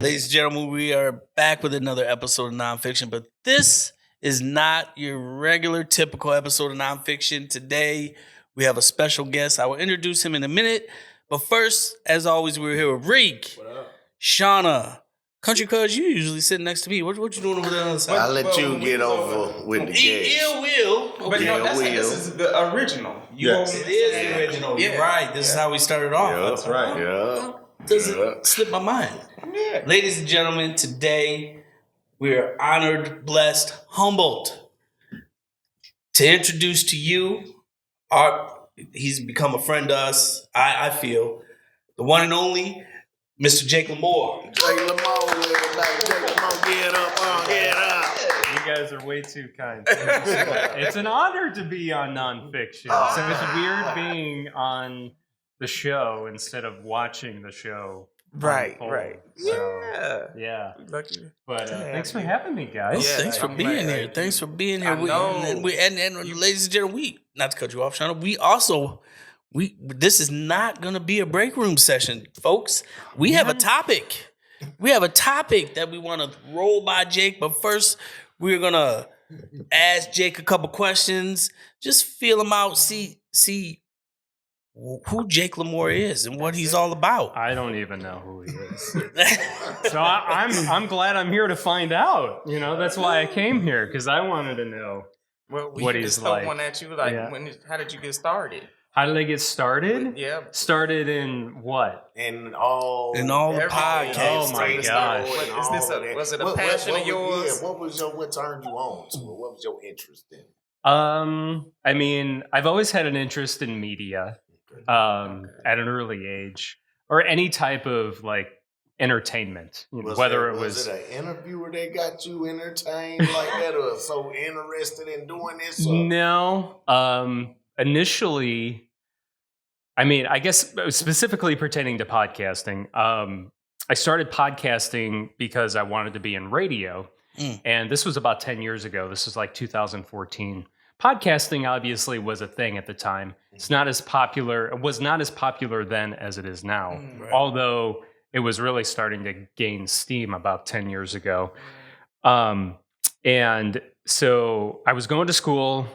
Ladies and gentlemen, we are back with another episode of Non-Fiction, but this is not your regular, typical episode of Non-Fiction. Today, we have a special guest. I will introduce him in a minute, but first, as always, we're here with Reek, Shauna. Country Cuz, you usually sitting next to me. What you doing over there on the side? I'll let you get over with the guest. Ill will. But this is the original. Yes. It is the original. Yeah. You're right. This is how we started off. Yeah, That's right. Yeah. Doesn't slip my mind. Yeah. Ladies and gentlemen, today we are honored, blessed, humbled to introduce to you he's become a friend to us, I feel, the one and only Mr. Jake Lamore. Lamore, everybody. Lamore, get up, get up. You guys are way too kind. It's an honor to be on Non-Fiction. So it's weird being on the show instead of watching the show. Right. So, yeah. Lucky. But thanks for having me, guys. Yeah, thanks for being here. Thanks for being here. And ladies and gentlemen, not to cut you off, Shauna, this is not going to be a break room session, folks. We have a topic. We have a topic that we want to roll by Jake, but first we're going to ask Jake a couple questions, just feel him out, see who Jake Lamore is and what he's all about. I don't even know who he is. So I'm glad I'm here to find out. You know, that's why I came here, because I wanted to know what he's like. One at you, how did you get started? How did I get started? Yeah. Started in what? In all the podcasts. Oh my gosh. Was it a passion of yours? Yeah, what turned you on to it? What was your interest in? I mean, I've always had an interest in media at an early age, or any type of like entertainment, was it an interviewer that got you entertained like that, or so interested in doing this? Or? No. Initially, I mean, I guess specifically pertaining to podcasting, I started podcasting because I wanted to be in radio. And this was about 10 years ago. This was like 2014. Podcasting obviously was a thing at the time. It was not as popular then as it is now. Right. Although it was really starting to gain steam about 10 years ago. And so I was going to school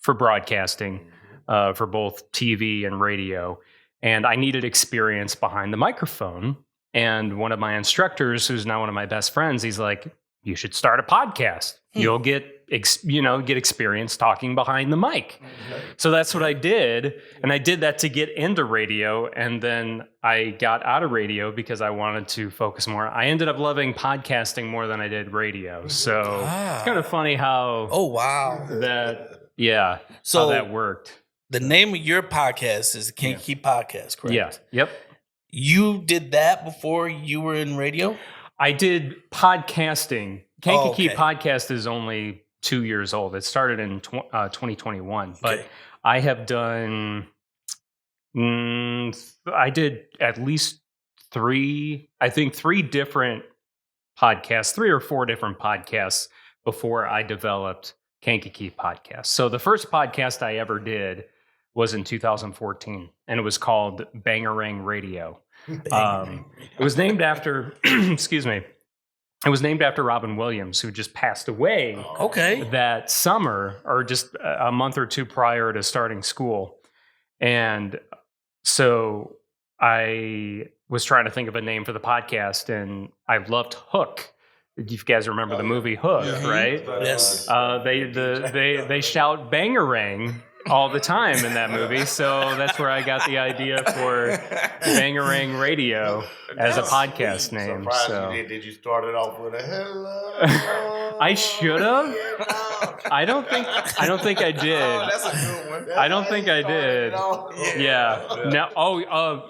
for broadcasting, for both TV and radio. And I needed experience behind the microphone. And one of my instructors, who's now one of my best friends, he's like, you should start a podcast. You'll get experience talking behind the mic. So that's what I did. And I did that to get into radio. And then I got out of radio because I wanted to focus more. I ended up loving podcasting more than I did radio. So it's kind of funny how how that worked. The name of your podcast is the Kankakee Podcast, correct? Yeah. Yep. You did that before you were in radio? I did podcasting. Kankakee Podcast is only 2 years old. It started in 2021, but I have done. I did at least three different podcasts, 3 or 4 different podcasts before I developed Kankakee Podcast. So the first podcast I ever did was in 2014, and it was called Bangarang Radio. It was named after, excuse me, it was named after Robin Williams, who just passed away that summer, or just a month or two prior to starting school. And so I was trying to think of a name for the podcast, and I loved Hook. You guys remember the movie Hook, right? Yes. They shout Bangarang all the time in that movie, so that's where I got the idea for Bangarang Radio as a podcast name. So did you start it off with a hello? I should have. I don't think I did. Oh, that's a good one. I don't think I did. Yeah. No.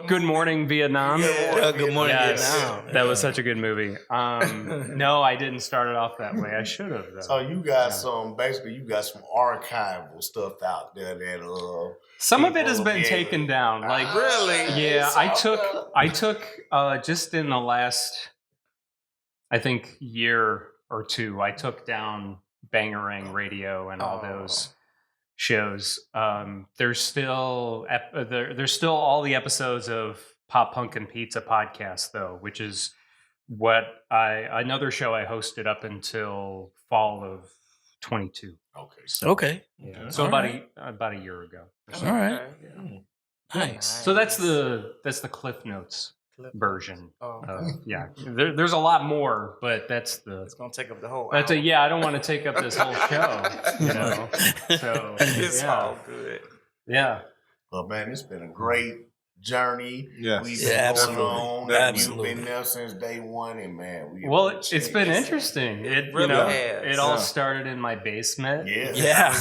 Good Morning Vietnam. Good Morning Vietnam. That was such a good movie. No, I didn't start it off that way. I should have. So you got some archival stuff out there that some of it has been taken down. Like really? Yeah, I took just in the last, I think, year or two, I took down Bangarang Radio and all those shows. There's still all the episodes of Pop Punk and Pizza podcast though, which is another show I hosted up until fall of 22. Okay. Okay. Yeah. So All about right. a year ago. or so. All right. Okay. Nice. So that's the Cliff Notes version. Oh, Yeah. There's a lot more, but that's it's gonna take up the whole. I don't want to take up this whole show. So It's all good. Yeah. Well, man, it's been a great journey. Yes. We've Yeah, been absolutely. going on. Absolutely. You've been there since day one, and man, we Well, it's appreciate been it. interesting. It really has. it all Yeah. started in my basement. Yeah. Yeah.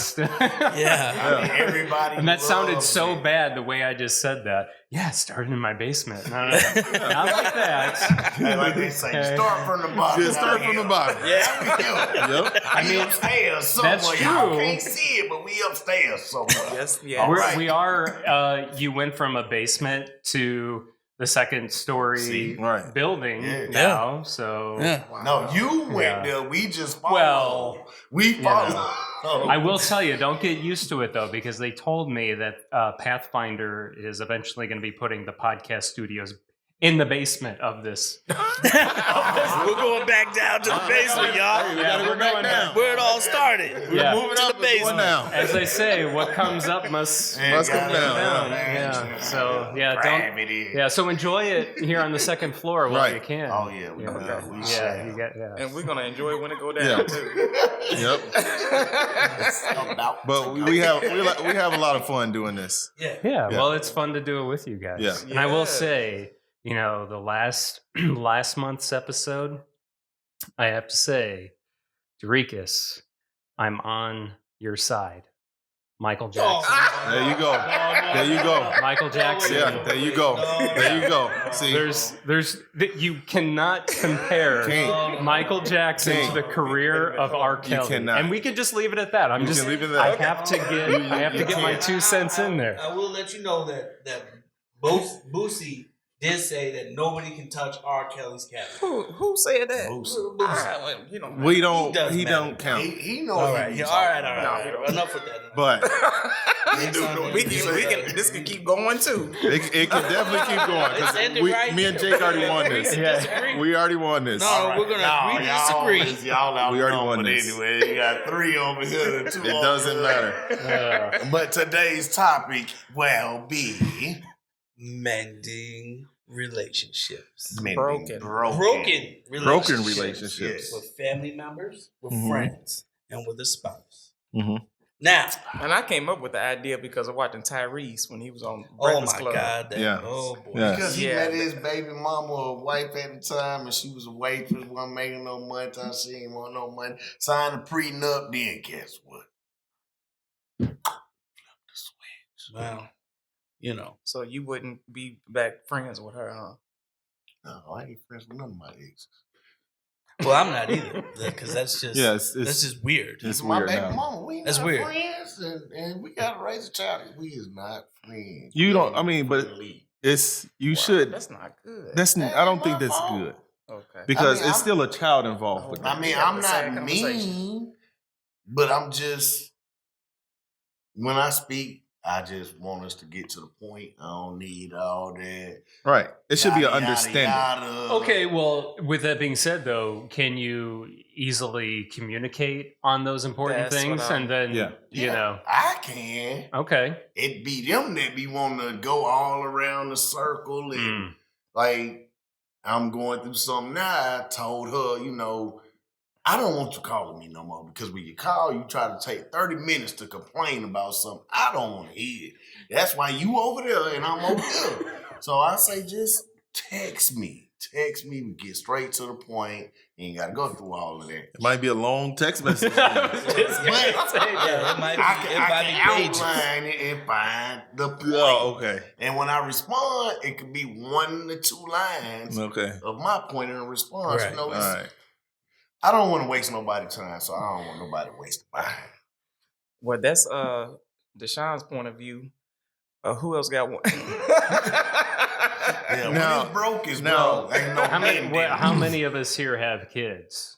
Yeah. I mean, everybody. And that sounded loves so it. bad the way I just said that. Yeah, it started in my basement. No, not like that. Hey, like they say, start from the bottom. Yeah, start from the bottom. Yeah. Yep. I mean, upstairs somewhere. that's Y'all true. can't see it, but we upstairs somewhere. Yes. Yeah. We are. You went from a basement to the second story See, right. building Yeah. now. So Yeah. No, you went Yeah. there. We just followed. Well, we followed. I will tell you, don't get used to it though, because they told me that Pathfinder is eventually going to be putting the podcast studios in the basement of this. We're going back down to the basement, y'all. Hey, we gotta go back down. Where it all started. Yeah. We're moving to the Going basement. down. As they say, what comes up must Must come down. Yeah. So don't. Gravity. Yeah. So enjoy it here on the second floor while Right. you can. Oh yeah, we Yeah. know. We Yeah. shall. You got. Yeah. And we're gonna enjoy it when it go down Yeah. too. Yep. About But we have a lot of fun doing this. Yeah. Yeah, Yeah. well, it's fun to do it with you guys. Yeah. And I will Yes. say, the last month's episode, I have to say, Dorikas, I'm on your side. Michael Jackson. There you go. There you go. Michael Jackson. Yeah, there you go. There you go. See, You cannot compare Can't. Michael Jackson Can't. to the career of R. Kelly. cannot. And we can just leave it at that. You can leave it at I that. have to get my 2 cents in there. I will let you know that Boosie did say that nobody can touch R. Kelly's cat. Who said that? Boosie. we don't. doesn't He matter. don't count. He knows. All what right. he's Yeah, all talking right. about. Enough with that. But we can. This can keep going too. it can definitely keep going. 'Cause Let's end it right me and here. Jake already won this. Disagree. We already won this. No, we're gonna agree to disagree. Y'all out We already wrong, won but this. anyway, you got 3 over here and 2 It over doesn't here. matter. But today's topic will be Mending relationships. Broken. Broken relationships. Yes. with family members, with Mhm. friends, and with a spouse. Mhm. Now, And I came up with the idea because of watching Tyrese when he was on oh Breakfast my Club. God, Yeah. oh boy, Yeah. Because he Yeah. met his baby mama or wife at the time, and she was a waitress, wasn't making no money. Time she ain't want no money. Signed a prenup. Then guess what? well, So you wouldn't be back friends with her, huh? No, I ain't friends with none of my exes. well, I'm not either because that's just Yeah, that's it's just weird. it's my weird baby now. mama, we That's not weird. friends, and we gotta raise a child. We is not friends. You don't. I mean, but Really. it's you Wow, should. That's not good. That's. I don't think that's fault. good okay. because I mean, it's I'm- still a child involved with I that. mean, have I'm the same not conversation. mean, but I'm just when I speak, I just want us to get to the point. I don't need all that. Right. It should be an yada, yada, understanding. yada. Okay, well, with that being said, though, can you easily communicate on those important That's what things? I'm- And then, Yeah. Yeah, I can. okay. It be them that be wanting to go all around the circle and Mm. like I'm going through something now. I told her, I don't want you calling me no more because when you call, you try to take 30 minutes to complain about something. I don't want to hear it. That's why you over there and I'm over here. So I say just text me. Text me. We get straight to the point. You ain't got to go through all of that. It might be a long text message. Yeah, it might be, I can pages. outline it and find the point. Oh, okay. And when I respond, it could be 1 to 2 lines Okay. of my point in response. Right. All right. I don't want to waste nobody's time, so I don't want nobody wasting mine. Well, that's Deshaun's point of view. Who else got one? Yeah, Now- when it's broke, it's now- broke. Ain't no How many of us here have kids?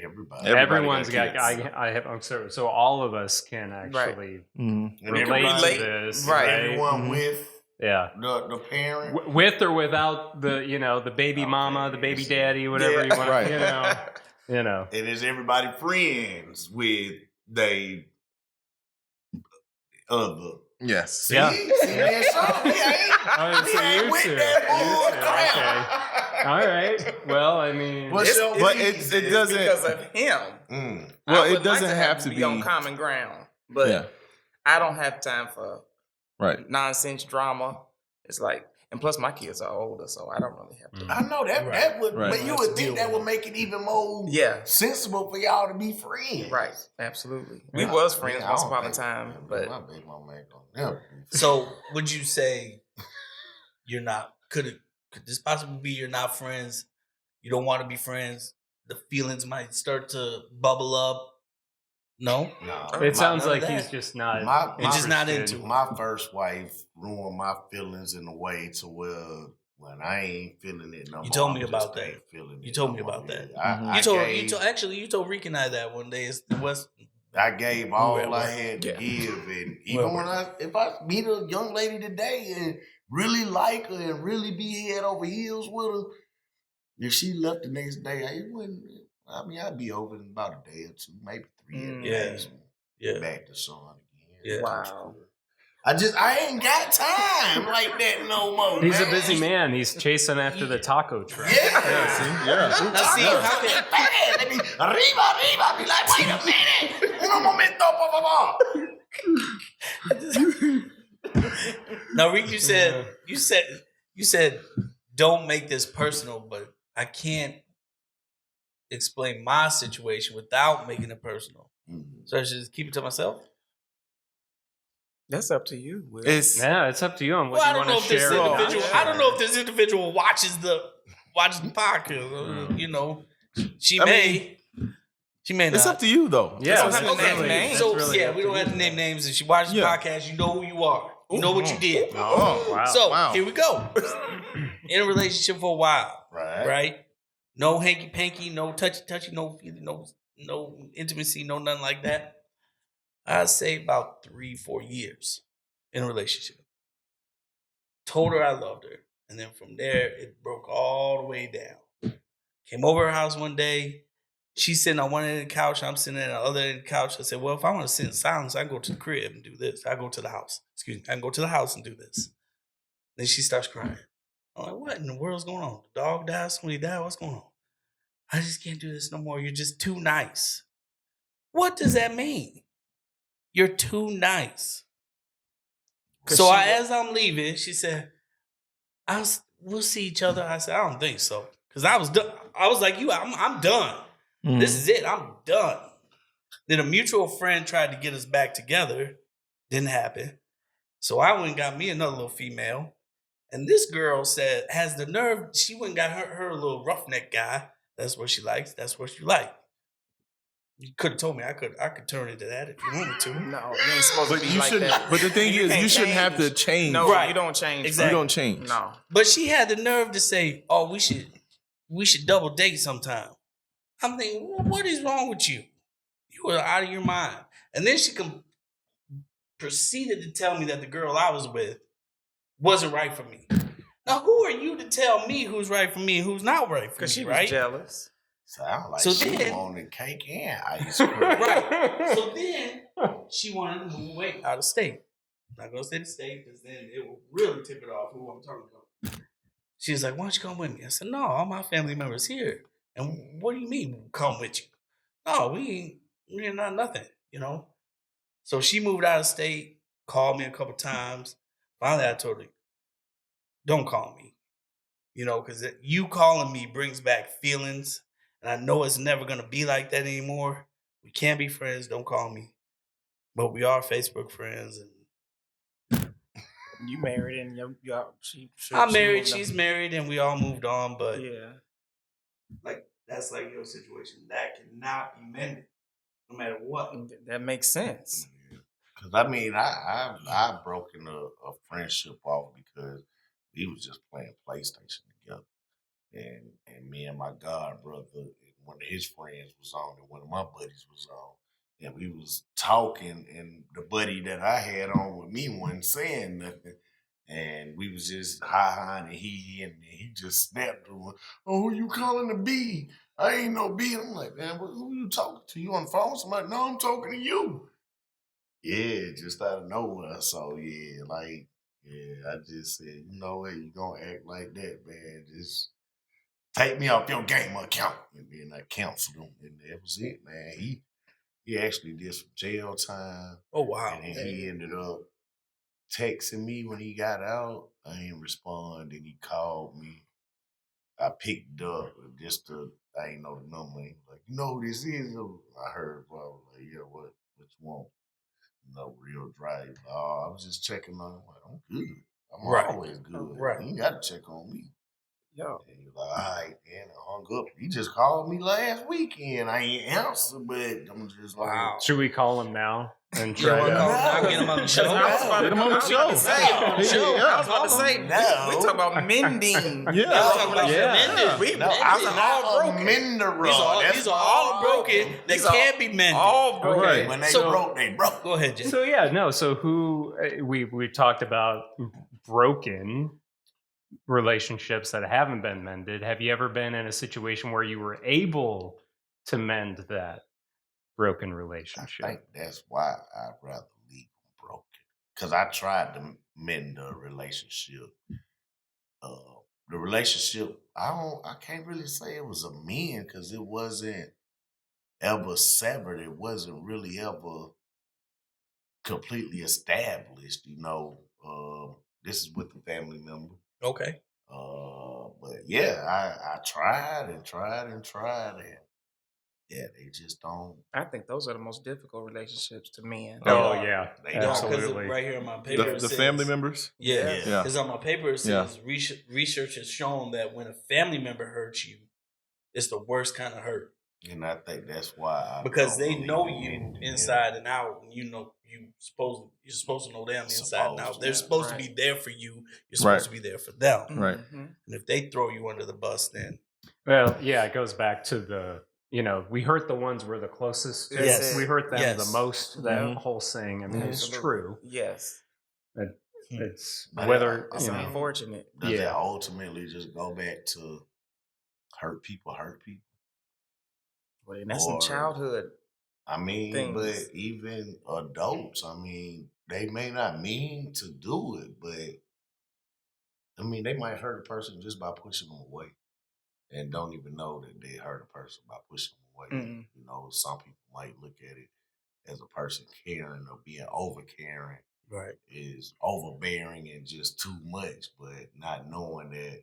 Everybody. Everyone's got got. kids. I have. So all of us can actually Mhm. And it can relate relate, to this, right. right? Everyone Mhm. with Yeah. The parent. With or without the baby mama, the baby daddy, whatever you want. Right. And is everybody friends with they other? Yes. Yeah. See, that's something. He ain't with that bull crap. All right. Well, I mean, But It's it doesn't. because of him. Well, I it would doesn't like have to be be on common ground, but Yeah. I don't have time for Right. nonsense drama. It's like, and plus my kids are older, so I don't really have to. I know that would, Right. but you would think that would make it even more sensible for y'all to be friends. Right, absolutely. We was friends once upon a time, but my baby mama ain't gonna never be friends. So would you say you're not? Could this possibly be you're not friends? You don't want to be friends. The feelings might start to bubble up. No, it sounds like none of he's that. just not. He's just not into it. My first wife ruined my feelings in a way to where when I ain't feeling it no more. You told me I'm about just that. ain't feeling You it told no me more. about that. I You told Rick and I that one day. I gave all We were at I had to Yeah. give, and even if I meet a young lady today and really like her and really be head over heels with her, if she left the next day, I'd be over in about a day or two, maybe 3 days. Yeah. Back to son again. Yeah. wow. I ain't got time like that no more. He's man. a busy man. He's chasing after the taco truck. Yeah. Now see, how can They be arriba. Be like, wait a minute. Un momento, por favor. now Rick? You said don't make this personal, but I can't explain my situation without making it personal. So I should just keep it to myself. That's up to you, Will. It's It's up to you on what Well, I you don't know want if to this share. individual. I don't know if this individual watches the podcast. She may not. it's up to you though. Yeah, don't have to name names. So really up we to don't have you. to name names. If she watches the podcast, you know who you are. You know what you did. Oh, Wow. So here we go. In a relationship for a while, Right. No hanky panky, no touchy, no feeling, no intimacy, no nothing like that. I'd say about 3-4 years in a relationship. Told her I loved her, and then from there it broke all the way down. Came over her house one day. She's sitting on one end of the couch. I'm sitting on the other end of the couch. I said, well, if I want to sit in silence, I can go to the crib and do this. I go to the house. I can go to the house and do this. Then she starts crying. I'm like, what in the world's going on? The dog died, somebody died, what's going on? I just can't do this no more. You're just too nice. What does that mean? You're too nice. So as I'm leaving, she said, we'll see each other. I said, I don't think so. Because I was done. I was like, I'm done. This is it. I'm done. Then a mutual friend tried to get us back together. Didn't happen. So I went and got me another little female. And this girl has the nerve. She went and got her little roughneck guy. That's what she likes. That's what you like. You could have told me I could turn into that if you wanted to. No, you ain't supposed But to be you like shouldn't. that. But the thing is, you shouldn't have to change. No, Right. you don't change. Exactly. You don't change. No. But she had the nerve to say, "Oh, we should double date sometime." I'm thinking, what is wrong with you? You were out of your mind. And then she proceeded to tell me that the girl I was with wasn't right for me. Now, who are you to tell me who's right for me and who's not right for me? Because she was right? jealous. Sound like So she then- wanted cake and ice cream. Right. So then she wanted to move away out of state. I'm not gonna say the state because then it will really tip it off who I'm talking about. She was like, "Why don't you come with me?" I said, "No, all my family members here." And what do you mean come with you? No, we ain't not nothing, So she moved out of state, called me a couple times. Finally, I told her, "Don't call me," because you calling me brings back feelings, and I know it's never gonna be like that anymore. We can't be friends. Don't call me. But we are Facebook friends, and You married and I'm married. She's married, and we all moved on. But Yeah. that's like your situation. That cannot be mended, no matter what. That makes sense. Because I broken a friendship off because we was just playing PlayStation together, and me and my god brother, one of his friends was on, and one of my buddies was on, and we was talking, and the buddy that I had on with me wasn't saying nothing, and we was just high and he just snapped to her. Oh, who you calling a B? I ain't no B. I'm like, man, who you talking to? You on the phone? So I'm like, no, I'm talking to you. Yeah, just out of nowhere. So I just said, you know what, you gonna act like that, man. Just take me off your game account. And then I canceled him. And that was it, man. He actually did some jail time. Oh, wow. And then he ended up texting me when he got out. I didn't respond. Then he called me. I picked up I ain't know the number. He was like, you know who this is? I heard, well, I was like, yeah, what you want? Real dry. I was just checking on him. Like, I'm good. I'm always good. Right. You got to check on me. Yeah. And he was like, all right, then I hung up. He just called me last weekend. I ain't answer, but I'm just like, Wow. Should we call him now and Yeah, try we'll to? call him now, get him on the show. Get him on the show. I was about to say, we talk about mending. Yeah. Mending. I'm not a menderer. These are all broken. They can't be mended. All broken. Right. When they broke, they broke. Go ahead, Jay. So who we talked about broken relationships that haven't been mended. Have you ever been in a situation where you were able to mend that broken relationship? I think that's why I'd rather leave them broken. Because I tried to mend the relationship. The relationship, I can't really say it was a mend because it wasn't ever severed. It wasn't really ever completely established, This is with the family member. Okay. But yeah, I tried and yeah, they just don't. I think those are the most difficult relationships to mend. Oh yeah, They absolutely. Right here on my paper, The family members? Yeah, Yeah. because on my paper it says research has shown that when a family member hurts you, it's the worst kind of hurt. And I think that's why Because they know you inside and out, and you're supposed to know them inside and out. They're supposed to be there for you. You're supposed to be there for them. Right. Mm-hmm. And if they throw you under the bus, then Well, yeah, it goes back to the we hurt the ones we're the closest to. Yes. We hurt them Yes. the most. That whole saying, I mean, it's true. Yes. It's But whether It's unfortunate. Does that ultimately just go back to hurt people? Well, and that's some childhood. I mean, things. But even adults, I mean, they may not mean to do it, but I mean, they might hurt a person just by pushing them away and don't even know that they hurt a person by pushing them away. Mm-hmm. Some people might look at it as a person caring or being over caring is overbearing and just too much, but not knowing that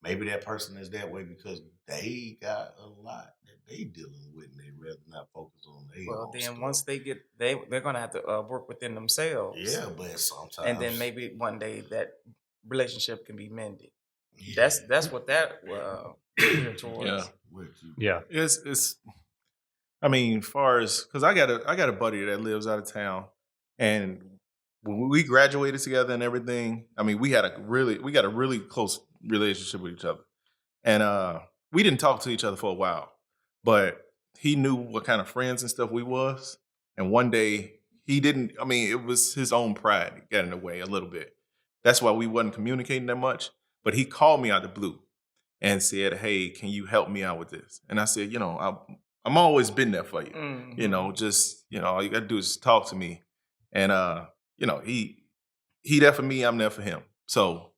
maybe that person is that way because they got a lot that they dealing with and they rather not focus on their own Then stuff. once they get, they're going to have to work within themselves. Yeah, but sometimes. And then maybe one day that relationship can be mended. Yeah. That's what that geared towards. Yeah. It's I mean, far as because I got a buddy that lives out of town, and when we graduated together and everything, I mean, we got a really close relationship with each other, and we didn't talk to each other for a while, but he knew what kind of friends and stuff we was, and one day he didn't. I mean, it was his own pride that got in the way a little bit. That's why we wasn't communicating that much. But he called me out of the blue and said, "Hey, can you help me out with this?" And I said, I'm always been there for you. Mm-hmm. All you got to do is just talk to me. And, he there for me, I'm there for him. So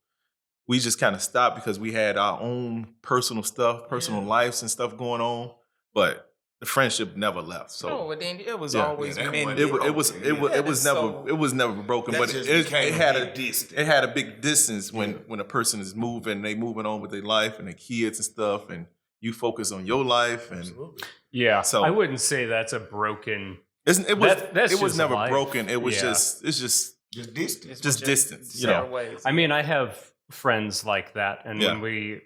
we just kind of stopped because we had our own personal stuff, personal lives and stuff going on. But the friendship never left. So no, but then it was always mended. it was never broken. But it had a big distance when a person is moving, they moving on with their life and their kids and stuff, and you focus on your life. And yeah, so I wouldn't say that's a broken. It was never life. broken. It was Yeah. just distance. Just distance. Ways. I mean, I have friends like that, and when we,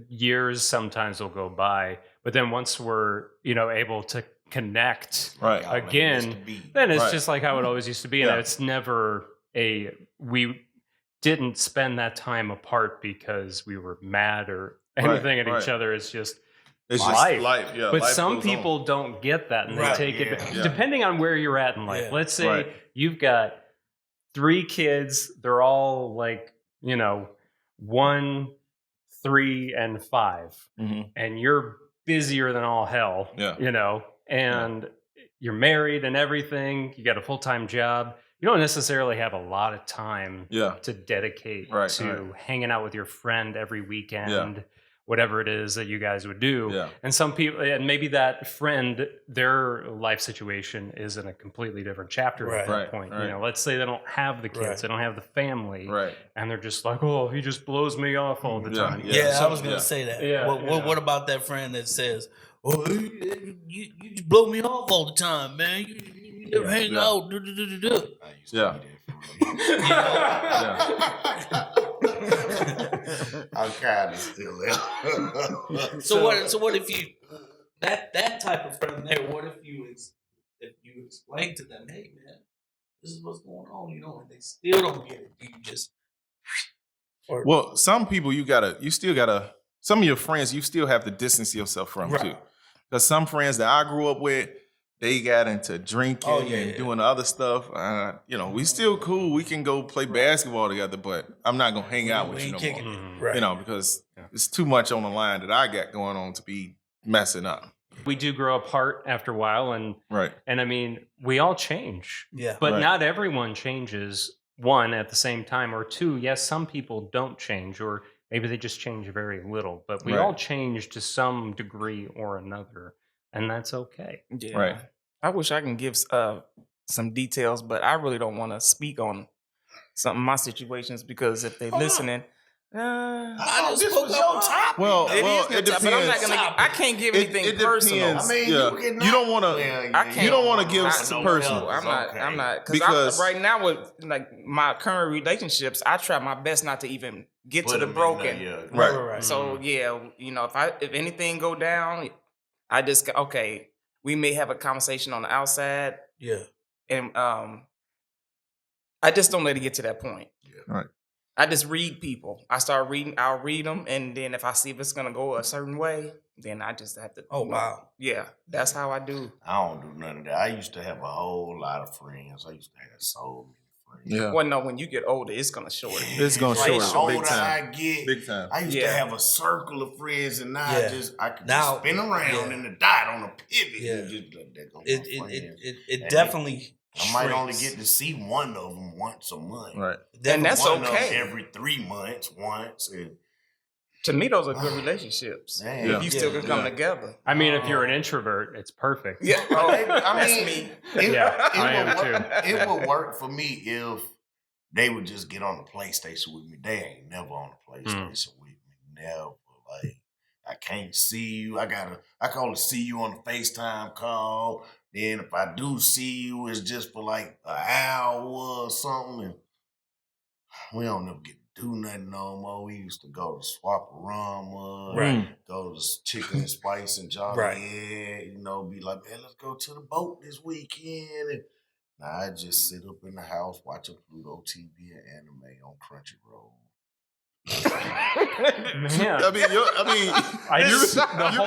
years sometimes will go by, but then once we're, able to connect again, then it's just like how it always used to be, and it's never we didn't spend that time apart because we were mad or anything at each other. It's just life. Yeah, but life some goes people on. don't get that, and they take it Yeah. depending on where you're at in life. Yeah. Let's say you've got 3 kids, they're all like 1, 3, and 5, and you're busier than all hell, and you're married and everything, you got a full-time job, you don't necessarily have a lot of time to dedicate to hanging out with your friend every weekend, whatever it is that you guys would do. Yeah. And some people, and maybe that friend, their life situation is in a completely different chapter at that point. Right. Let's say they don't have the kids, they don't have the family, and they're just like, oh, he just blows me off all the time. So, I was going to say that. What about that friend that says, oh, you just blow me off all the time, man. You never hang out. I'm kind of still there. So what if you that type of friend there? What if you explain to them, hey man, this is what's going on, and they still don't get it? You just well, some people you still gotta. Some of your friends you still have to distance yourself from too, because some friends that I grew up with, they got into drinking and doing other stuff. We still cool. We can go play basketball together, but I'm not gonna hang out with you no more. Because it's too much on the line that I got going on to be messing up. We do grow apart after a while, and I mean, we all change. But not everyone changes. 1, at the same time, or 2, yes, some people don't change, or maybe they just change very little. But we all change to some degree or another. And that's okay. Yeah. Right. I wish I can give some details, but I really don't want to speak on some of my situations, because if they're listening, this was your topic. Well, it depends. But I'm not gonna. I can't give anything personal. I mean, you don't want to. You don't want to give some personal. I'm not because right now with my current relationships, I try my best not to even get to the broken. Right. So if anything go down, I just we may have a conversation on the outside. Yeah. And I just don't let it get to that point. Yeah. Right. I just read people. I'll read them, and then if I see if it's gonna go a certain way, then I just have to. Oh wow. Yeah, that's how I do. I don't do none of that. I used to have a whole lot of friends. I used to have so many friends. Yeah. Well, no, when you get older, it's gonna shorten. It's gonna shorten. Big time. Big time. I used to have a circle of friends, and now I could just spin around in the dot on a pivot. Yeah. And just let that go. It definitely. I might only get to see one of them once a month. Right. And that's one okay. Every 3 months, once. And to me, those are good relationships. If you still can come together. I mean, if you're an introvert, it's perfect. Yeah. That's me. I am too. It would work for me if they would just get on the PlayStation with me. They ain't never on the PlayStation with me. Never. Like, I can't see you. I can only see you on the FaceTime call. Then if I do see you, it's just for like an hour or something. And we don't never get to do nothing no more. We used to go to Swaparama, go to Chicken and Spice and Jolly Egg, be like, man, let's go to the boat this weekend. And now I just sit up in the house watching Pluto TV and anime on Crunchyroll. Man. You're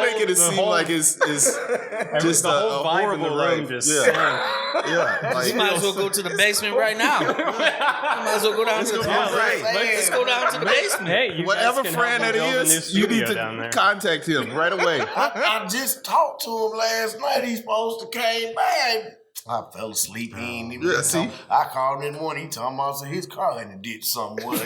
making it seem like it's just the whole vibe in the room just you might as well go to the basement right now. You might as well go down to the basement. Let's go down to the basement. Hey, whatever friend that is, you need to contact him right away. I just talked to him last night. He's supposed to came back. I fell asleep. He ain't even. See, I called in the morning. He talking about his car in the ditch somewhere.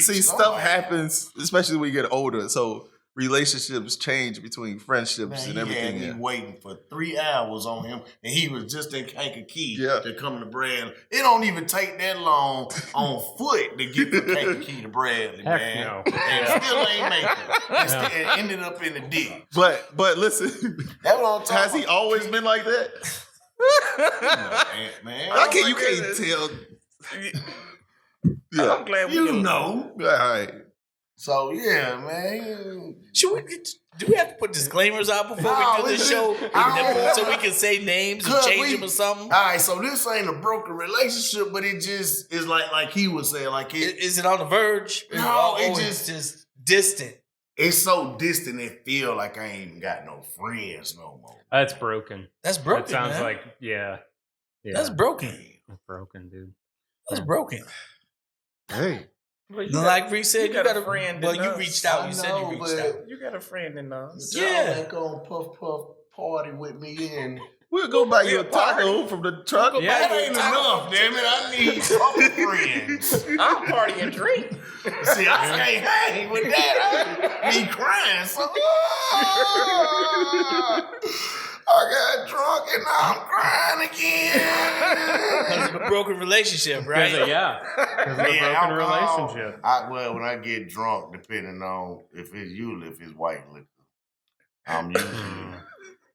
See, stuff happens, especially when you get older. So relationships change between friendships and everything. He had me waiting for 3 hours on him, and he was just in Kankakee to come to Bradley. It don't even take that long on foot to get from Kankakee to Bradley, man. No. And still ain't make it. And ended up in the ditch. But listen, has he always been like that? Man, you can't tell. Yeah, I'm glad All right. So yeah, man. Do we have to put disclaimers out before we do this show? So we can say names and change them or something? All right, so this ain't a broken relationship, but it just is like he was saying, like is it on the verge? No, it's just distant. It's so distant it feel like I ain't even got no friends no more. That's broken. That's broken. That sounds man. like yeah. That's broken. That's broken, dude. That's broken. Hey. Well, Like Reese said, you got a friend. Well, you reached out. You said you reached out. You got a friend in us. Yeah. Ain't gonna puff party with me and We'll go buy you a taco from the truck. yeah, that ain't enough, damn it. I need a couple friends. I'll party and drink. See, I can't hang with that. I be crying. So, I got drunk and now I'm crying again. Because of a broken relationship, right? Because of a broken relationship. Well, when I get drunk, depending on if it's white liquor, I'm usually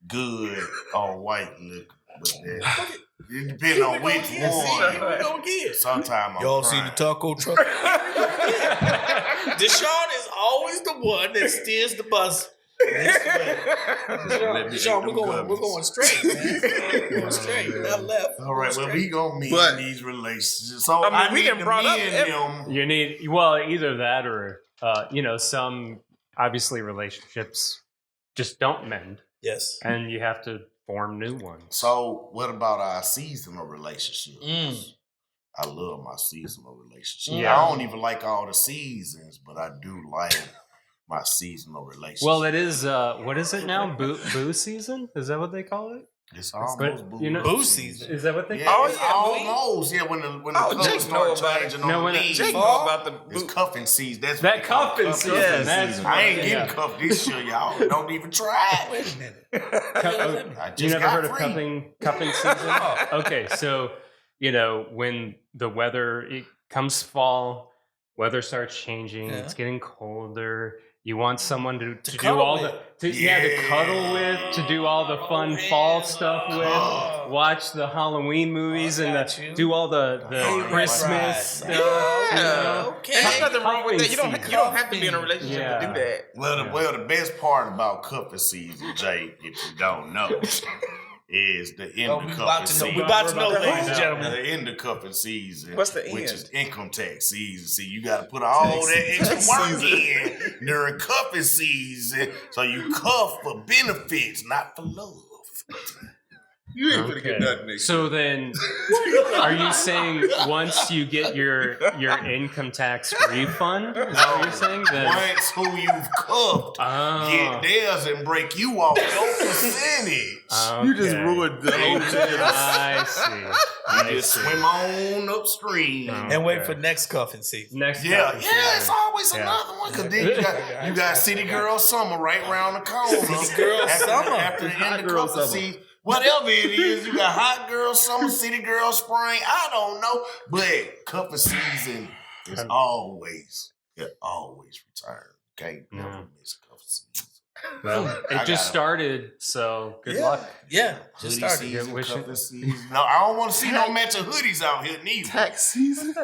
good on white liquor. But then, it depends on which one. Sometimes I'm Y'all crying. see the taco truck? Deshaun is always the one that steers the bus. Deshaun, we're going straight, man. We're going straight, not left. All right, well, we gonna meet in these relationships. So I mean, we need done to brought be up in them. You need either that or some obviously relationships just don't mend, Yes. and you have to form new ones. So, what about our seasonal relationships? I love my seasonal relationships. Yeah. I don't even like all the seasons, but I do like my seasonal relationships. Well, it is. What is it now? Boo season? Is that what they call it? It's almost But, boo. you know- Boo season. Is that what they? Yeah, Oh, it's yeah, almost. Yeah, when the colors Jake know start about it. changing No, on when the it- leaves. Jake know about the It's boot. cuffing season. That's what That they call it, cuffing season. season. That's I ain't getting yeah. cuffed this year, y'all. Don't even try. Wait a minute. I You just never got heard of free. cuffing season? Okay, so when the weather it comes fall, weather starts changing. Yeah. It's getting colder. You want someone to do cuddle all with. to cuddle with, to do all the fun fall stuff with, watch the Halloween movies and got you. do all the Christmas right. stuff. Yeah. Okay. And there's nothing wrong with that. You don't have to be in a Cuffing. relationship Yeah. to do that. Well, the best part about cuffing season, Jay, if you don't know, is the end of cuffing season. We about to know, We're about to ladies and find gentlemen. The end of cuffing season. What's the Which end? is income tax season. See, you got to put all that extra work in during cuffing season. So you cuff for benefits, not for love. You ain't gonna get nothing next So then, are you saying once you get your income tax refund? Is that what you're saying? Then, Once who you've cuffed, get theirs and break you off your percentage. You just ruined the whole shit. I see. You just swim on upstream. And wait for next cuffing season. Next. Yeah, cuffing it's season. always another one because then you got City Girl Summer right around the corner. City Girl Summer. After the end of Girl cuffing Summer. season. Whatever it is, you got Hot Girl Summer, City Girl Spring, I don't know. But cuffing season is always return. Can't never miss cuffing season. Well, it just started, so good luck. Yeah, just Hoodie started. season, wish it- cuffing season. No, I don't want to see no matching hoodies out here neither. Tax season.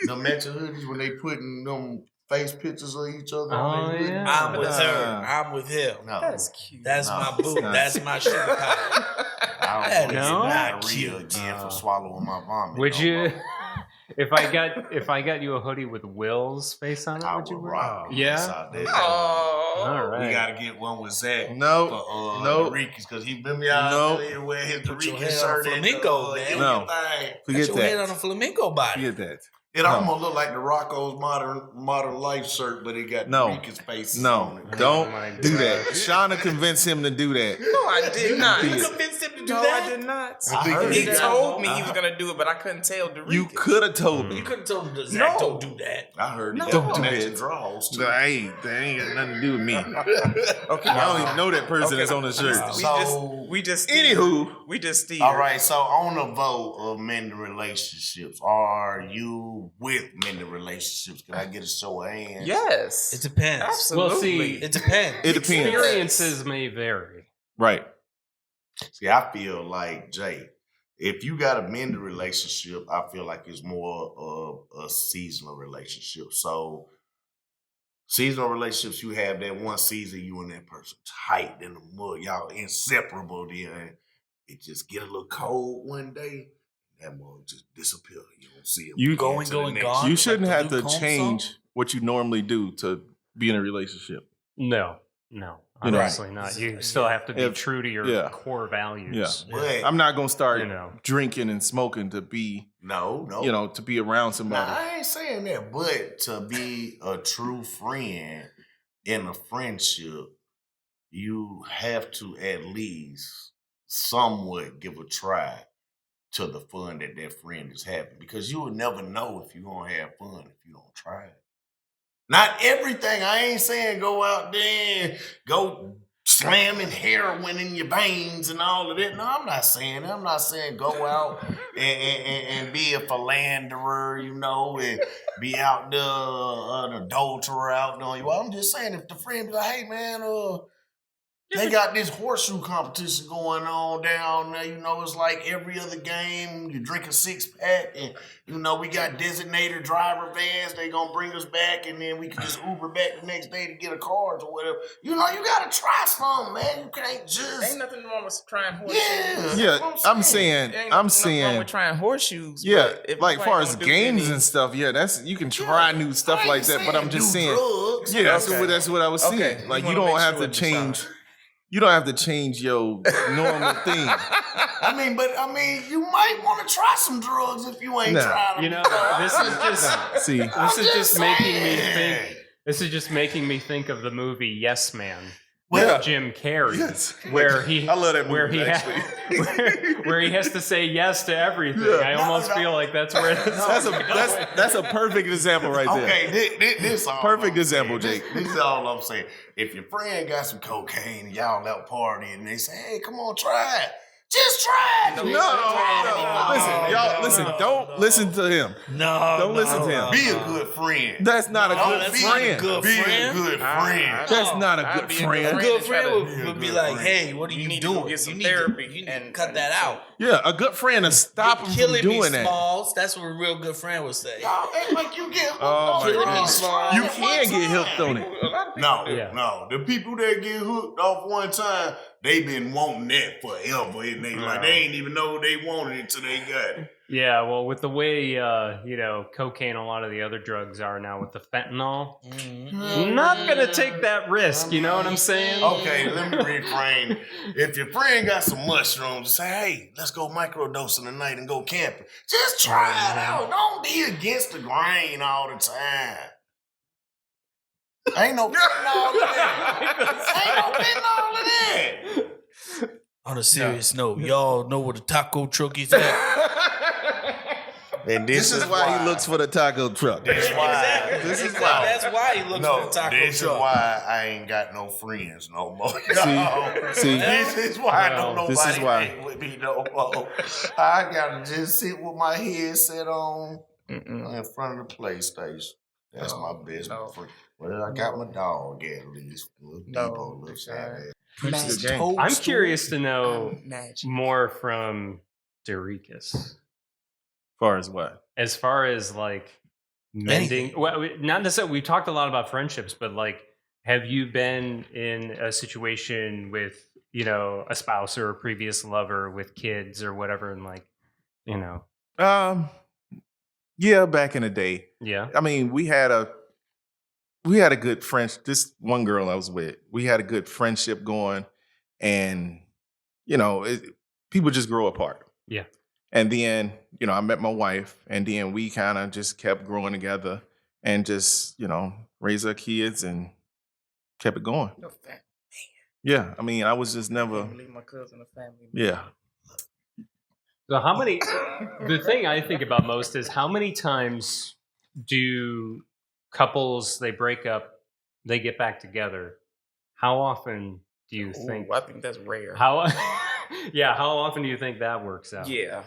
The matching hoodies when they putting them face pictures of each other. Oh, on their yeah. I'm with her. Nah. I'm with him. No, cute. That's No. my boo. That's my sugar pie. I don't want to No? get Not diarrhea cute. again for swallowing my vomit. Would no you? more. If I got you a hoodie with Will's face on it, I would you would wear rock. it? Yeah. Oh. All right. We gotta get one with Zach. No. For No. Doritos, because he been me out No. there wear his Put your Doritos head on shirt a and flamingo, man. No. everything. Forget Put your head on a that. flamingo body. Forget that. It No. almost look like the Rocco's modern life shirt, but it got No. Doritos faces No. on it. Don't my do that. gosh. Shauna convinced him to do that. No, I did not. You did. convinced him to do No, that? I did not. I heard He that. told me he was gonna do it, but I couldn't tell Doritos. You could have told You me. couldn't tell him, Zach, don't do that. I heard No. he Don't got do matching that. draws too. That ain't got nothing to do with me. Okay, I don't even know that person that's on the shirt. we just Anywho, All right, so on the vote of mending relationships, are you with mending relationships? Can I get a show of hands? Yes. It depends. Absolutely. Well, see, It depends. it depends. Experiences may vary. Right. See, I feel like, Jay, if you got a mending relationship, I feel like it's more of a seasonal relationship. So, seasonal relationships, you have that one season, you and that person tight in the mud, y'all inseparable. Then it just get a little cold one day, that mug just disappear. You don't see it. You Going, gone. You shouldn't Like the have to Luke Combs change song? what you normally do to be in a relationship. No. Obviously not. You still have to be true to your yeah. core values. Yeah. But, I'm not gonna start You know. drinking and smoking to be, no. to be around somebody. Nah, I ain't saying that, but to be a true friend in a friendship, you have to at least somewhat give a try to the fun that friend is having, because you will never know if you're gonna have fun if you don't try it. Not everything. I ain't saying go out there and go slamming heroin in your veins and all of that. No, I'm not saying that. I'm not saying go out and be a philanderer, and be out there an adulterer out there. Well, I'm just saying, if the friend be like, hey man, they got this horseshoe competition going on down there. It's like every other game. You drink a 6-pack, and we got designated driver vans. They gonna bring us back, and then we can just Uber back the next day to get a card or whatever. You gotta try something, man. You can't just. Ain't nothing wrong with trying horseshoes. Yeah, I'm saying. Ain't nothing wrong with trying horseshoes. Yeah, but if like you far ain't as gonna do games any- and stuff. Yeah, you can try new stuff like that. But I'm just saying. Drugs. Yeah, Okay. that's what I was saying. Okay, Like you you wanna don't make have sure to it's change. You don't have to change your normal thing. You might want to try some drugs if you ain't tried them. This is just See, this is just making me think. This is just making me think of the movie Yes Man with Yeah. Jim Carrey, Yes. where he I love that where movie, he where he has to say yes to everything. Yeah. I almost feel like that's where that's a perfect example right there. Okay, this all Perfect I'm example, saying. Jake. This is all I'm saying. If your friend got some cocaine and y'all out partying and they say, hey, come on, try it. Just try it. No. Listen, y'all. Listen. Don't listen to him. No, Don't listen to him. Be a good friend. That's not a good that's not a friend. good Be friend. a good friend. That's not a I'd good be friend. A good friend be a would be good like, friend. hey, what are you need to go doing? get some You need therapy to and cut that out. Yeah, a good friend to stop him from Killing me, doing that. Smalls. That's what a real good friend would say. Y'all act like you get hooked Oh, on my drugs. goodness. Try You it can one get hooked time. on it. No. The people that get hooked off one time, they been wanting that forever. And they ain't even know they wanted it till they got it. Yeah, well, with the way cocaine and a lot of the other drugs are now with the fentanyl, I'm not gonna take that risk. You know what I'm saying? Okay, let me reframe. If your friend got some mushrooms, say, hey, let's go microdosing tonight and go camping. Just try it out. Don't be against the grain all the time. Ain't no fentanyl in that. On a serious note, y'all know where the taco truck is at? And This is why he looks for the taco truck. That's why. This is why. That's why he looks for the taco this is truck. why I ain't got no friends no more. See, This is why I don't nobody This is why. hang with me no more. I gotta just sit with my headset on in front of the PlayStation. That's my best friend. Well, I got my dog at least. Little Debo looks at it. Prince of the game. I'm curious to know Magic. more from Derikas. Far as what? As far as like mending, well, not necessarily. We talked a lot about friendships, but like, have you been in a situation with a spouse or a previous lover with kids or whatever, and like, Yeah, back in the day. yeah, I mean, we had a good friendship. This one girl I was with, we had a good friendship going, and people just grow apart. yeah. And then, I met my wife, and then we kind of just kept growing together and just, raised our kids and kept it going. No fat Yeah, I mean, I was just never, man. Leave my cousin a family. yeah. So how many? The thing I think about most is how many times do couples they break up, they get back together? How often do you think? I think that's rare. How? Yeah, how often do you think that works out? Yeah.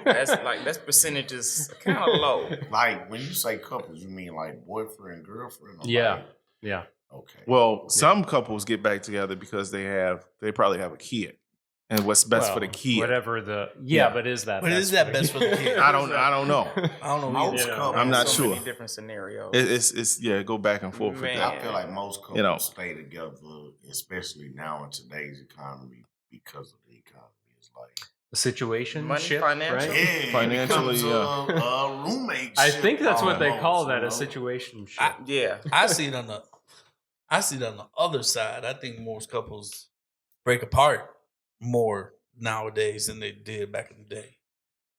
That's percentages kind of low. Like when you say couples, you mean like boyfriend, girlfriend? Or Yeah. like- Yeah. Okay. Well, some couples get back together because they probably have a kid, and what's best for the Well, kid. Whatever the Yeah. but is that? But is that best for the kid? I don't know. I don't know. Most either. couples, I'm not so sure. many different scenarios. It's go back and forth with Man. that. I feel like most couples You know. stay together, especially now in today's economy, because of the economy. It's like The situation, Money, ship, financial. right? yeah, Financially, it becomes a roommate. I think that's what they almost, call that, you a know? situation ship. Yeah. I see it on the I see that on the other side. I think most couples break apart more nowadays than they did back in the day.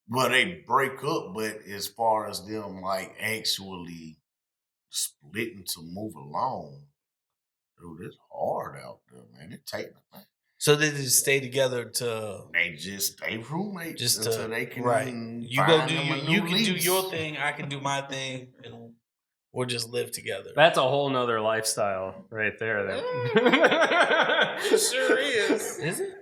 Well, they break up, but as far as them like actually splitting to move along, dude, it's hard out there, man. It take So they just stay together to they just stay roommates just until to they can right. You go find do them a you new can do lease. your thing, I can do my thing, and we'll just live together. That's a whole nother lifestyle right there. It sure is. Is it?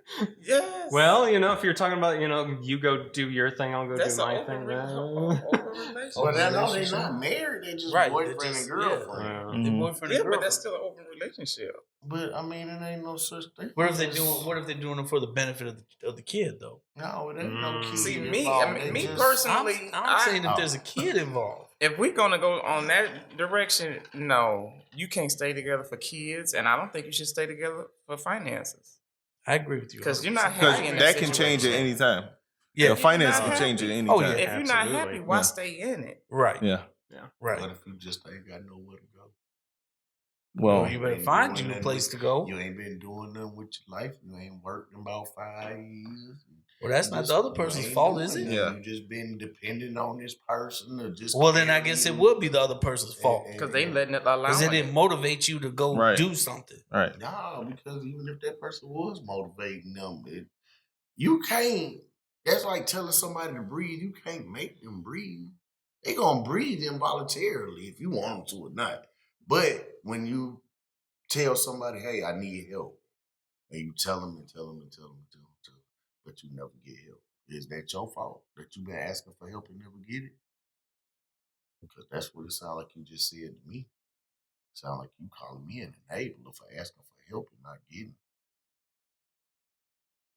Yes. Well, if you're talking about, you go do your thing, I'll go that's do my an thing. open relationship. But they're not married. They're just Right, boyfriend they're just- and girlfriend. The Mhm. boyfriend Yeah, and but girlfriend. that's still an open relationship. But I mean, it ain't no such thing. What if they're doing it for the benefit of the kid though? No, it ain't no kid. See, involved. They me just- personally, I'm saying if there's a kid involved. if we're gonna go on that direction, no, you can't stay together for kids, and I don't think you should stay together for finances I agree with you. because you're not Because happy in that can change at situation. any time. Yeah. The finance You're can not change at happy. any Oh, time. yeah. If you're not Absolutely. happy, why Yeah. stay in it? Right. Yeah. Right. What if you just ain't got nowhere to go? Well, You better find you a place to go. You ain't been doing nothing with your life. You ain't worked in about 5 years. Well, that's not the other person's fault, is it? Yeah. You just been dependent on this person or just. Well, then I guess it would be the other person's fault Because they letting it allow because it it. didn't motivate you to go Right. do something. right. No, because even if that person was motivating them, you can't. That's like telling somebody to breathe. You can't make them breathe. They gonna breathe involuntarily if you want them to or not. But when you tell somebody, "Hey, I need help," and you tell them and tell them and tell them and tell them, but you never get help, is that your fault that you've been asking for help and never get it? Because that's what it sounds like you just said to me. It sounds like you calling me an enabler for asking for help and not getting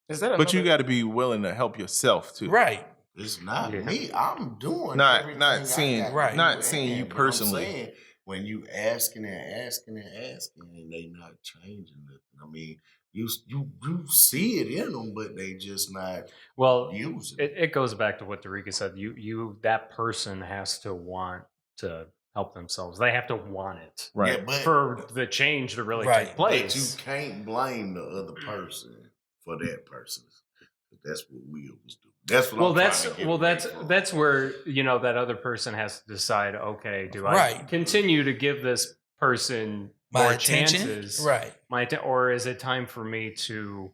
it. Is that But you another- got to be willing to help yourself too. Right. It's not Yeah. me. I'm doing Not- everything not I saying- got to right. do not and saying you but I'm personally. saying when you asking and asking and asking and they not changing nothing. I mean, you see it in them, but they just not Well, using it goes back to what Darika said. That person has to want to help themselves. They have to want it Right. Yeah, but, for the change to really Right. take but you place. can't blame the other person for that person. That's what Will was doing. That's what Well, I'm that's trying to get well, away that's from. that's where that other person has to decide. Okay, do I Right. continue to give this person My more attention. chances? Right. Or is it time for me to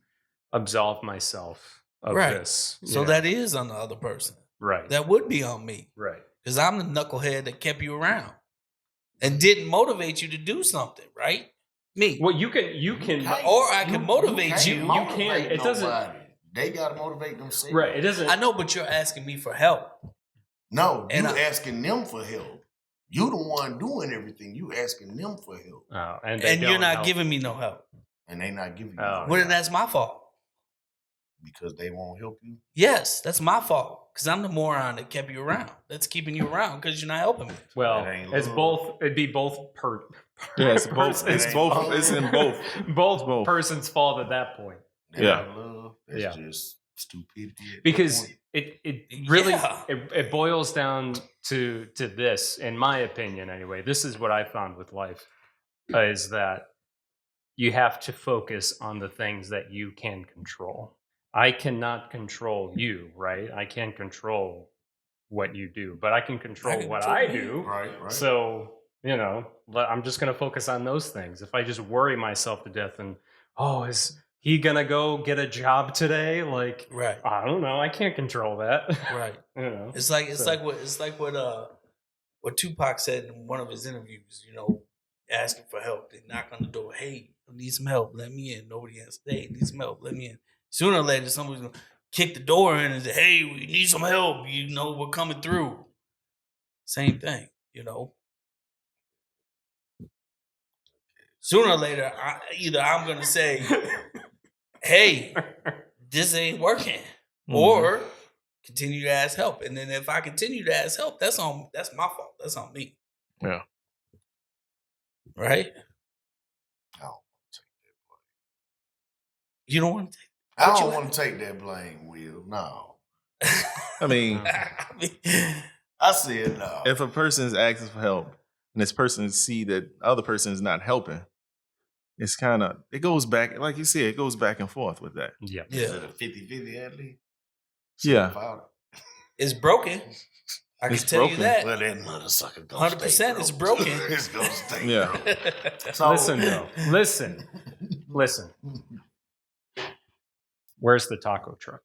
absolve myself of Right. this? So that is on the other person. right, That would be on me right. because I'm the knucklehead that kept you around and didn't motivate you to do something. Right. Me. Well, you can, can't- Or I can motivate can't you. You motivate can't. It doesn't- nobody. They gotta motivate themselves. right. It doesn't. I know, but you're asking me for help. No, And you I- asking them for help. You the one doing everything. You asking them for help, Oh, and they And you're don't not help. giving me no help. and they not giving you Oh, no Well, then help that's my fault. because they won't help you. Yes, that's my fault because I'm the moron that kept you around. That's keeping you around because you're not helping me. Well, That ain't it's love. both. It'd be both. Yeah, it's both. It's ain't both. love. It's in both. both person's fault at that point. That Yeah. ain't love. That's Yeah. just stupidity. at that Because point. it really Yeah. it boils down to this, in my opinion anyway. This is what I found with life, is that you have to focus on the things that you can control. I cannot control you, right? I can't control what you do, but I can control can what control I me. do. right. So, I'm just going to focus on those things. If I just worry myself to death and, is he going to go get a job today? Like, Right. I don't know. I can't control that. Right. It's So- like what Tupac said in one of his interviews. Asking for help. They knock on the door. Hey, I need some help. Let me in. Nobody answers. Hey, need some help. Let me in. Sooner or later, somebody's gonna kick the door in and say, "Hey, we need some help. We're coming through." Same thing. Sooner or later, I'm gonna say, "Hey, this ain't working," or continue to ask help. And then if I continue to ask help, that's my fault. That's on me. Yeah. Right? No. You don't want to take. I What don't you want to take that blame, Will. No. I mean, I said no. if a person is asking for help and this person see that the other person is not helping, it's kind of, it goes back, like you said, it goes back and forth with that. Yeah. Is it a 50-50 athlete? Yeah. It's broken. I can It's tell you broken. that. Well, that motherfucker gonna 100% stay it's broke. broken. It's gonna stay Yeah. broke. So, Listen, though. Listen. Where's the taco truck?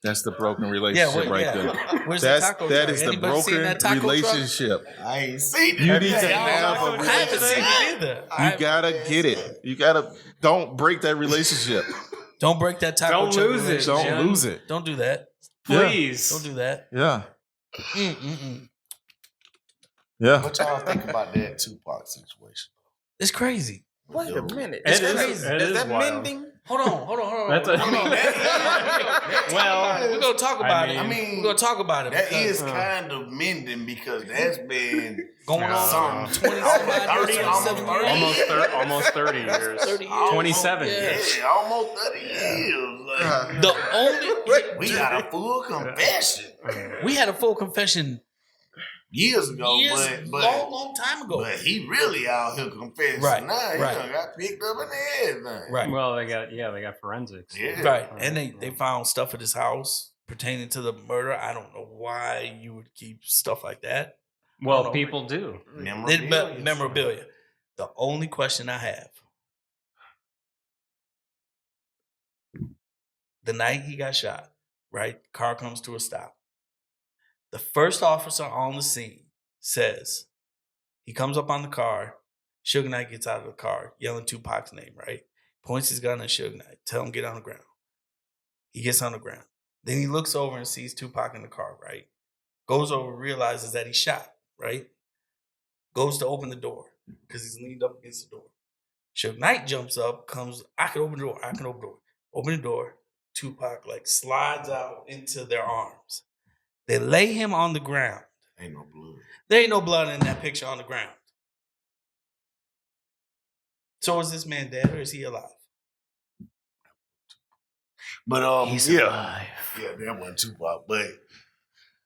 That's the broken relationship there. Where's That the taco is truck? the Anybody seen broken that taco truck? relationship. I ain't seen it. You need Yeah, to y'all have know a what I haven't seen relationship. it either. You gotta get it. You gotta, don't break that relationship. Don't break that taco Don't truck lose it, relationship. Don't Jen. lose it. Don't do that. Please. Don't do that. Yeah. Mm-mm-mm. Yeah. What y'all think about that Tupac situation? It's crazy. Wait a minute. It's Is that- crazy. Is that wild. Mending? Hold on. That's a- Hold on. Well, We're gonna talk about it. I mean, we're gonna talk about it. That because is kind of mending because that's been going on some 20 some odd years, 27 years. almost 30 years. 30 years. 27 Yeah. years. Yeah, almost 30 years. Like, The only we got a full confession we had a full confession years ago, but long time ago. But he really out here confessing. Right, Now he right. done got picked up and everything. Right. Well, they got forensics. Yeah. Right. And they found stuff at his house pertaining to the murder. I don't know why you would keep stuff like that. Well, No. people do. Memorabilia. The only question I have, the night he got shot, right? Car comes to a stop. The first officer on the scene says, he comes up on the car, Suge Knight gets out of the car, yelling Tupac's name, right? Points his gun at Suge Knight, tell him get on the ground. He gets on the ground. Then he looks over and sees Tupac in the car, right? Goes over, realizes that he's shot, right? Goes to open the door because he's leaned up against the door. Suge Knight jumps up, comes, I can open the door, Open the door. Tupac slides out into their arms. They lay him on the ground. Ain't no blood. There ain't no blood in that picture on the ground. So is this man dead or is he alive? But He's yeah, alive. yeah, that wasn't Tupac. But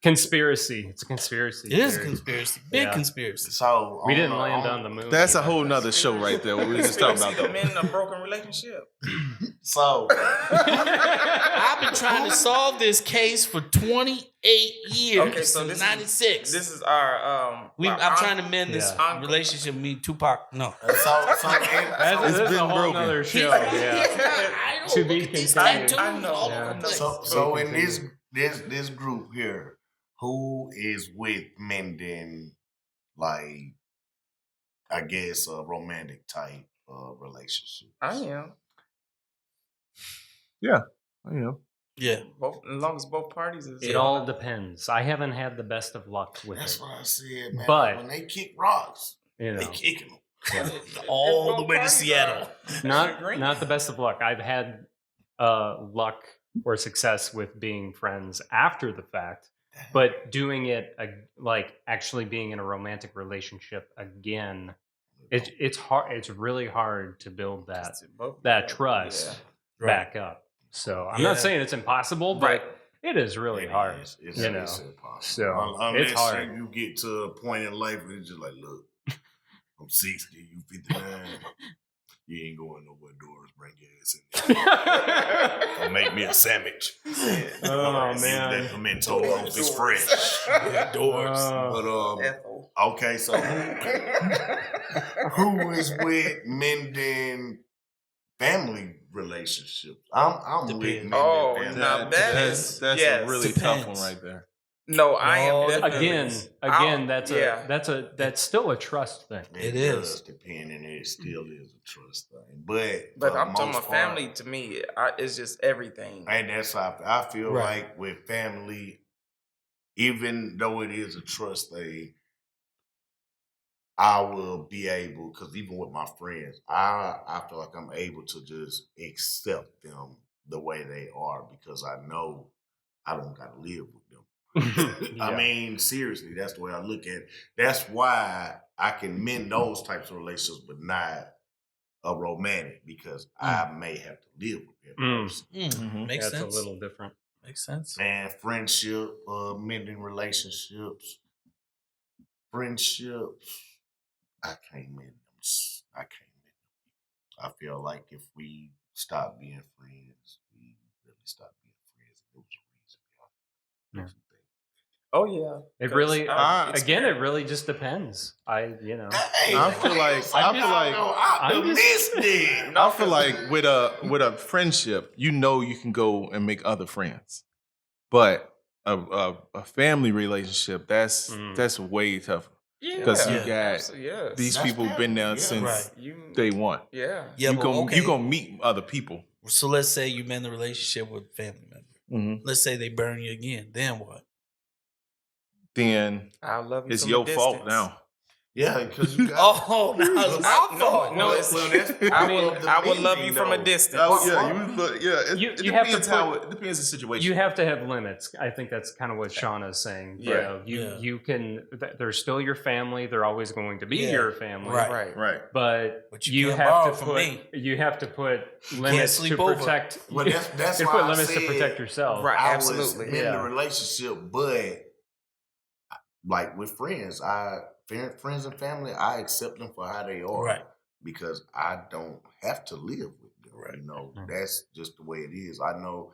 Conspiracy. It's a conspiracy. It is a theory. conspiracy. Big Yeah. conspiracy. so We didn't land on the moon. That's a either. whole nother show right there. We were just talking about Conspiracy to that. mend a broken relationship. So I've been trying to solve this case for 28 years. Okay, so since this 96. This is our I'm trying to mend this Yeah. relationship. Me, Tupac, no. and That's It's been a whole broken. other show. I Yeah. don't To look be at these continued. tattoos I know. all Yeah. over the place. so in this group here, who is with Mending, I guess a romantic type relationship? I am. Yeah. Yeah. Both, as long as both parties is. It all depends. I haven't had the best of luck with That's it. what I said, man. But- when they kick rocks, You they know, kicking them. All the way to Seattle. not the best of luck. I've had luck or success with being friends after the fact, but doing it actually being in a romantic relationship again, it's hard. It's really hard to build that trust back up. So I'm Yeah. not saying it's impossible, but it is really hard. It's impossible. So Unless it's hard. you get to a point in life where it's just like, look, I'm 60, you 59. You ain't going nowhere, Doris. Bring your ass in there. Don't make me a sandwich. Oh, man. That pimento loaf is fresh. Yeah, doors. But okay, so who is with Mending family relationships? I'm with Depends. Mending Oh, family. now that's That's yes. a really tough Depends. one right there. No, I am No, definitely. Again, yeah. that's still a trust thing. It does is. depend, and it still is a trust thing. But But for I'm the talking most about part, family. To me, it's just everything. and that's how I feel Right. like with family, even though it is a trust thing, I will be able, because even with my friends, I feel like I'm able to just accept them the way they are because I know I don't got to live with them. I Yeah. mean, seriously, that's the way I look at it. That's why I can mend those types of relationships, but not a romantic, because I may have to live with that person. Makes That's sense. a little different. Makes sense. And friendship, mending relationships, friendships, I can't mend them. I can't mend them. I feel like if we stop being friends, we really stop being friends. It was a reason. Yeah. Oh yeah. It really, it's again, it really just depends. Hey, I feel like with a friendship, you know, you can go and make other friends, but a family relationship that's way tougher because you got these people been there since day one. Yeah. Yeah, you but gonna meet other people. So let's say you mend the relationship with a family member. Mm-hmm. Let's say they burn you again. Then what? Then I love you. it's from your a fault distance. now. Yeah, because you got. Oh, now it's my fault. No, it's, I will love you from a distance. It depends it depends the situation. You have to have limits. I think that's kind of what Shauna's saying. Yeah. You can. They're still your family. They're always going to be your family. Right. But you you can't have borrow to from put. me. You have to put limits to sleep over. protect. Well, that's you why put I limits to said protect yourself. Right. I Absolutely. was in the relationship, but like with friends, friends and family, I accept them for how they are, Right. because I don't have to live with them. Right. You know, that's just the way it is. I know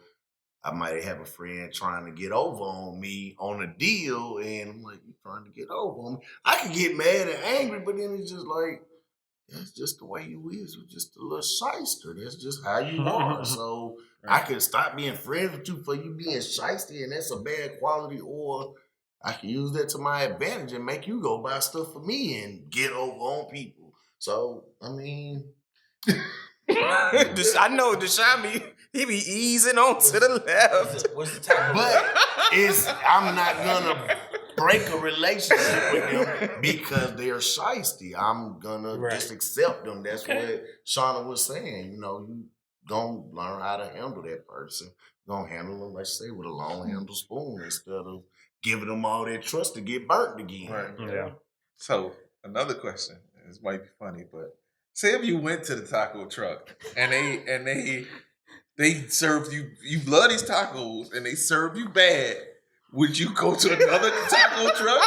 I might have a friend trying to get over on me on a deal, and I'm like, you trying to get over on me? I can get mad and angry, but then it's just like, that's just the way you is. You're just a little shyster. That's just how you are. So I can stop being friends with you for you being shysty, and that's a bad quality, or I can use that to my advantage and make you go buy stuff for me and get over on people. So, I mean... I know Deshaun, he be easing on to the left. What's the time? But I'm not gonna break a relationship with them because they're shysty. I'm gonna just accept them. That's what Shauna was saying. You know, you gonna learn how to handle that person. You're gonna handle them, let's say, with a long handle spoon instead of giving them all that trust to get burnt again. Right. Yeah. So another question. This might be funny, but say if you went to the taco truck and they served you love these tacos and they serve you bad, would you go to another taco truck?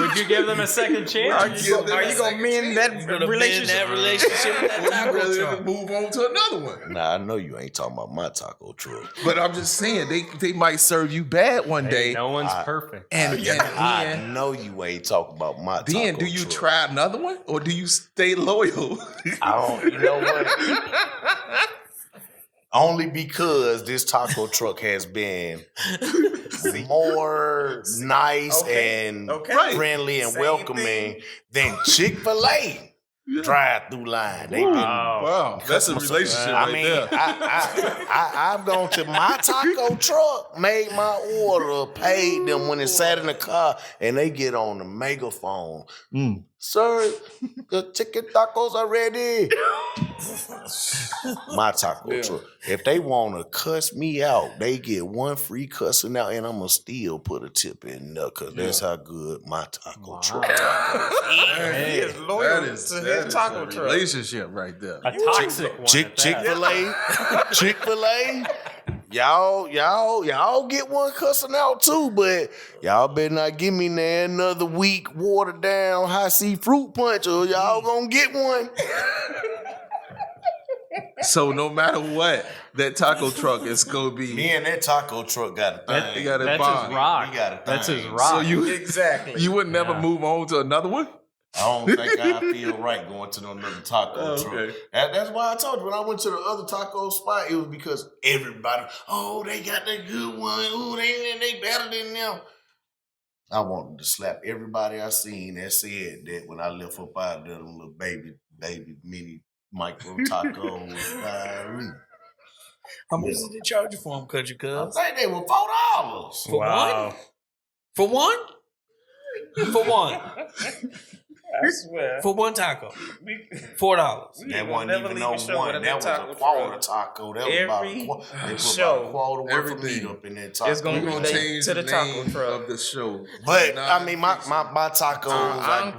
Would you give them a second chance? Are you gonna mend that relationship? With that Would taco you rather truck? move on to another one? Nah, I know you ain't talking about my taco truck. But I'm just saying they might serve you bad one day. No one's perfect. And I then, know you ain't talking about my taco then do you truck. try another one or do you stay loyal? I don't, you know what? Only because this taco truck has been more nice and friendly and welcoming than Chick-fil-A drive-through line. They've been. Wow, that's a relationship right there. I've gone to my taco truck, made my order, paid them when it sat in the car, and they get on the megaphone. Sir, the chicken tacos are ready. My taco truck. If they want to cuss me out, they get one free cussing out, and I'm going to still put a tip in there because that's how good my taco truck is. He is loyal to his taco truck. Relationship right there. A toxic one. Chick-fil-A. Y'all get one cussing out too, but y'all better not give me another weak, watered down, high C fruit punch, or y'all gonna get one. So no matter what, that taco truck is gonna be. Me and that taco truck got a thing. They got a That's bond. his rock. We got a thing. That's his rock. So you Exactly. You would never move on to another one? I don't think I feel right going to another taco truck. That's why I told you when I went to the other taco spot, it was because everybody, they got that good one. Ooh, they better than them. I wanted to slap everybody I seen that said that when I left up out there, them little baby mini micro tacos. How much did they charge you for them, country cuz? I think they were $4. For one? For one? For one? I swear. For one taco. $4. That wasn't even no one. That was a quarter taco. That was about a quarter worth of meat up in that taco. It's gonna go change to the taco name truck of the show. But I mean, my tacos.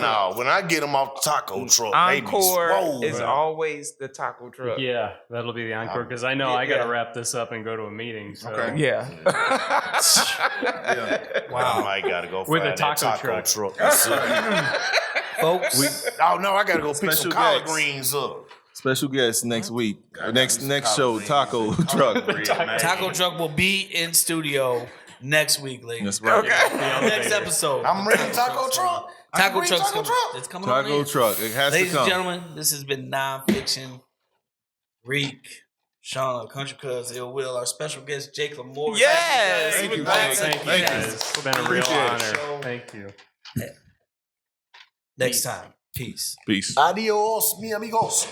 No, when I get them off the taco truck, they be Encore swole. is always the taco truck. Yeah, that'll be the encore because I know I got to wrap this up and go to a meeting. So. Okay. Yeah. Wow, I might gotta go With find a taco that truck. truck. Folks. I gotta go pick some Special collard guests. greens up. Special guest next week. Gotta Next get some show, collard Taco greens. Truck. Taco Truck will be in studio next week, ladies. That's right. Next episode. I'm ready, Taco Truck. Taco Truck. Truck's Taco coming. Truck. It's coming on Taco in. Truck. It has Ladies to come. and gentlemen, this has been Non-Fiction. Reek, Shauna, Country Cuz, Ill Will, our special guest, Jake Lamore. Yes! Thank you, Thank Jake. you. Thank you. It's been a real Appreciate it. honor. Thank you. Next time. Peace. Peace. Adios, mi amigos.